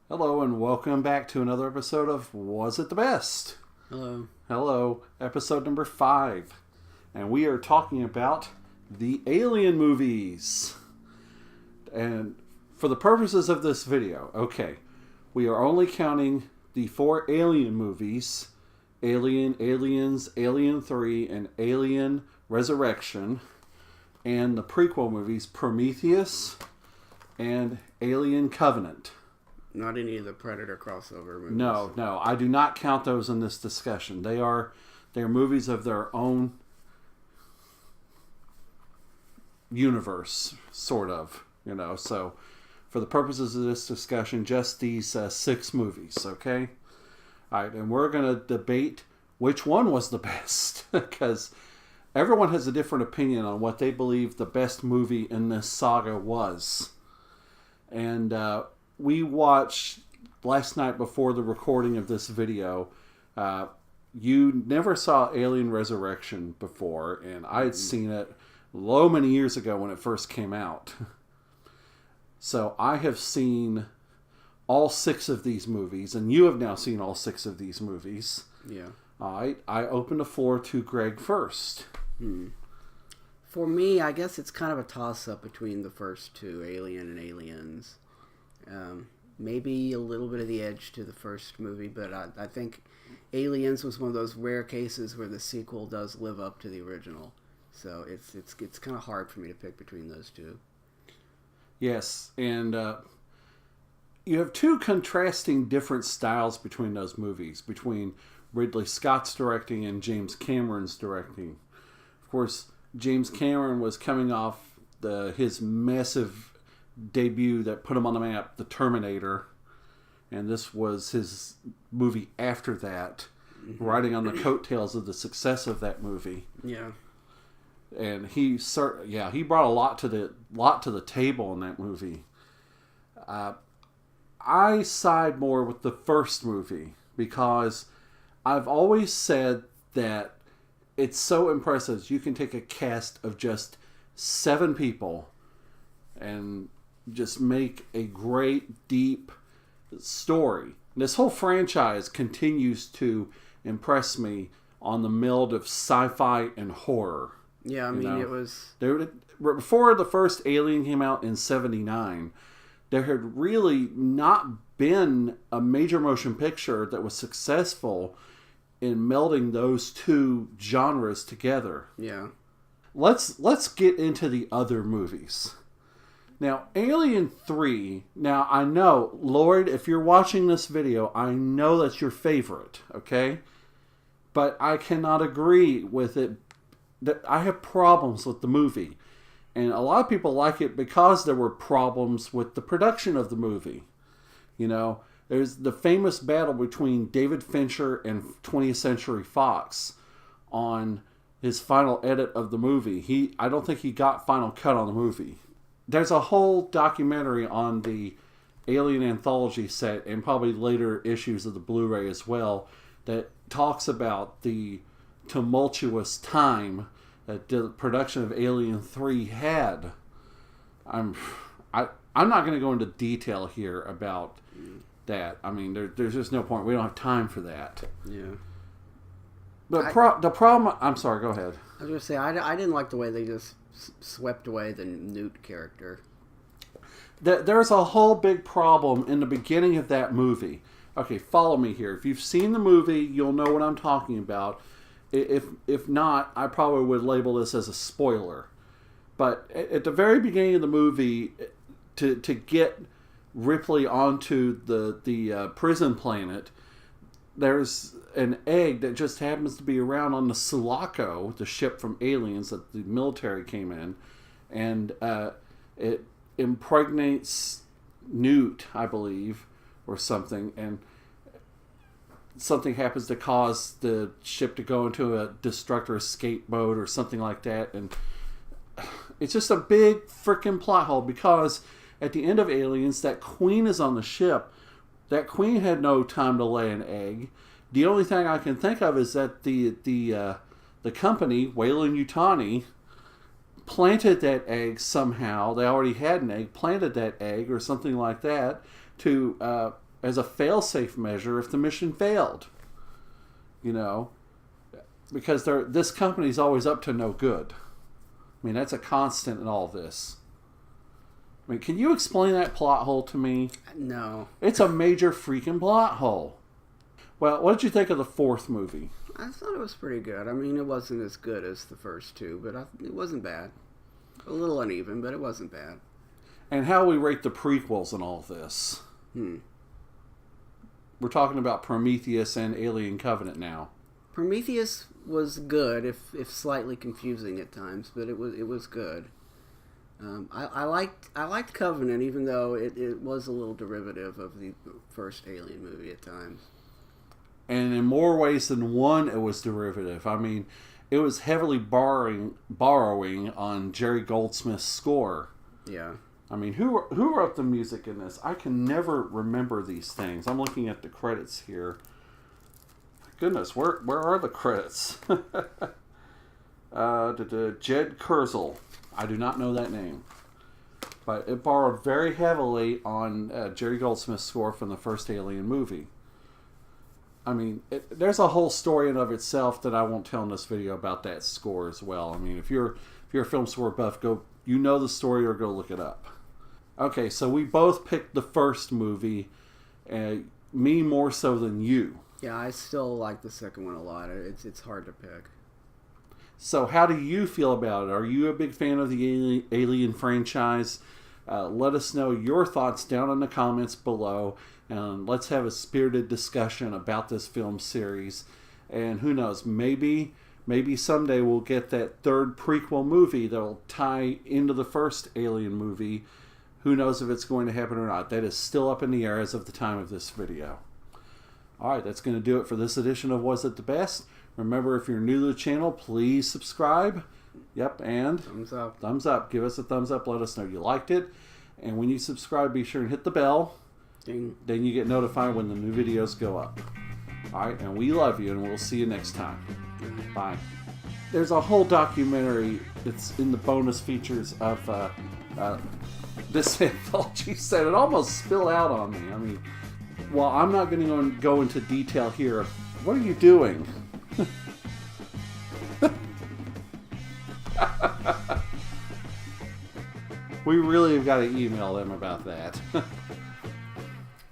Hello and welcome back to another episode of Was It the Best? Hello. Hello, episode number 5. And we are talking about the Alien movies. And for the purposes of this video, we are only counting the 4 Alien movies. Alien, Aliens, Alien 3, and Alien Resurrection. And the prequel movies, Prometheus and Alien Covenant. Not any of the Predator crossover movies. No, I do not count those in this discussion. They're movies of their own universe, sort of, So, for the purposes of this discussion, just these 6 movies, okay? All right, and we're going to debate which one was the best, because everyone has a different opinion on what they believe the best movie in this saga was. And we watched last night before the recording of this video. You never saw Alien Resurrection before, and I had seen it many years ago when it first came out. So I have seen all 6 of these movies, and you have now seen all 6 of these movies. Yeah. All right, I open the floor to Greg first. For me, I guess it's kind of a toss-up between the first 2, Alien and Aliens. Maybe a little bit of the edge to the first movie, but I think Aliens was one of those rare cases where the sequel does live up to the original. So it's kind of hard for me to pick between those 2. Yes, and you have 2 contrasting different styles between those movies, between Ridley Scott's directing and James Cameron's directing. Of course, James Cameron was coming off his massive debut that put him on the map, The Terminator, and this was his movie after that, riding on the coattails of the success of that movie. Yeah. And he brought a lot to the table in that movie. I side more with the first movie because I've always said that it's so impressive. You can take a cast of just 7 people and just make a great, deep story. This whole franchise continues to impress me on the meld of sci-fi and horror. Yeah, I mean, it was... Before the first Alien came out in 1979, there had really not been a major motion picture that was successful in melding those 2 genres together. Yeah. Let's get into the other movies. Now, Alien 3, now I know, Lord, if you're watching this video, I know that's your favorite, okay? But I cannot agree with it. That I have problems with the movie. And a lot of people like it because there were problems with the production of the movie. There's the famous battle between David Fincher and 20th Century Fox on his final edit of the movie. I don't think he got final cut on the movie. There's a whole documentary on the Alien Anthology set and probably later issues of the Blu-ray as well that talks about the tumultuous time that the production of Alien 3 had. I'm not going to go into detail here about that. I mean, there's just no point. We don't have time for that. Yeah. But the problem... I'm sorry, go ahead. I was going to say, I didn't like the way they just swept away the Newt character. There's a whole big problem in the beginning of that movie. Okay, follow me here. If you've seen the movie, you'll know what I'm talking about. If not, I probably would label this as a spoiler. But at the very beginning of the movie, to get Ripley onto the prison planet, there's an egg that just happens to be around on the Sulaco, the ship from Aliens that the military came in, and it impregnates Newt, I believe, or something, and something happens to cause the ship to go into a destructor escape mode or something like that, and it's just a big freaking plot hole because at the end of Aliens, that queen is on the ship. That queen had no time to lay an egg. The only thing I can think of is that the company, Weyland-Yutani, planted that egg somehow. They already had an egg, planted that egg or something like that to as a fail-safe measure if the mission failed. You know, because this company's always up to no good. I mean, that's a constant in all this. I mean, can you explain that plot hole to me? No. It's a major freaking plot hole. Well, what did you think of the fourth movie? I thought it was pretty good. I mean, it wasn't as good as the first two, but it wasn't bad. A little uneven, but it wasn't bad. And how we rate the prequels and all this? We're talking about Prometheus and Alien Covenant now. Prometheus was good, if slightly confusing at times, but it was good. I liked Covenant, even though it was a little derivative of the first Alien movie at times. And in more ways than one, it was derivative. I mean, it was heavily borrowing on Jerry Goldsmith's score. Yeah. I mean, who wrote the music in this? I can never remember these things. I'm looking at the credits here. Goodness, where are the credits? Jed Kurzel. I do not know that name. But it borrowed very heavily on Jerry Goldsmith's score from the first Alien movie. I mean, there's a whole story in of itself that I won't tell in this video about that score as well. I mean, if you're a film score buff, you know the story or go look it up. Okay, so we both picked the first movie, me more so than you. Yeah, I still like the second one a lot. It's hard to pick. So how do you feel about it? Are you a big fan of the Alien franchise? Let us know your thoughts down in the comments below. And let's have a spirited discussion about this film series. And who knows, maybe someday we'll get that third prequel movie that'll tie into the first Alien movie. Who knows if it's going to happen or not. That is still up in the air as of the time of this video. Alright, that's going to do it for this edition of Was It the Best? Remember, if you're new to the channel, please subscribe. Yep, and thumbs up. Thumbs up. Give us a thumbs up. Let us know you liked it. And when you subscribe, be sure and hit the bell. Ding. Then you get notified when the new videos go up. Alright, and we love you, and we'll see you next time. Bye. There's a whole documentary that's in the bonus features of this anthology set. It almost spilled out on me. I mean, well, I'm not going to go into detail here. What are you doing? We really have got to email them about that.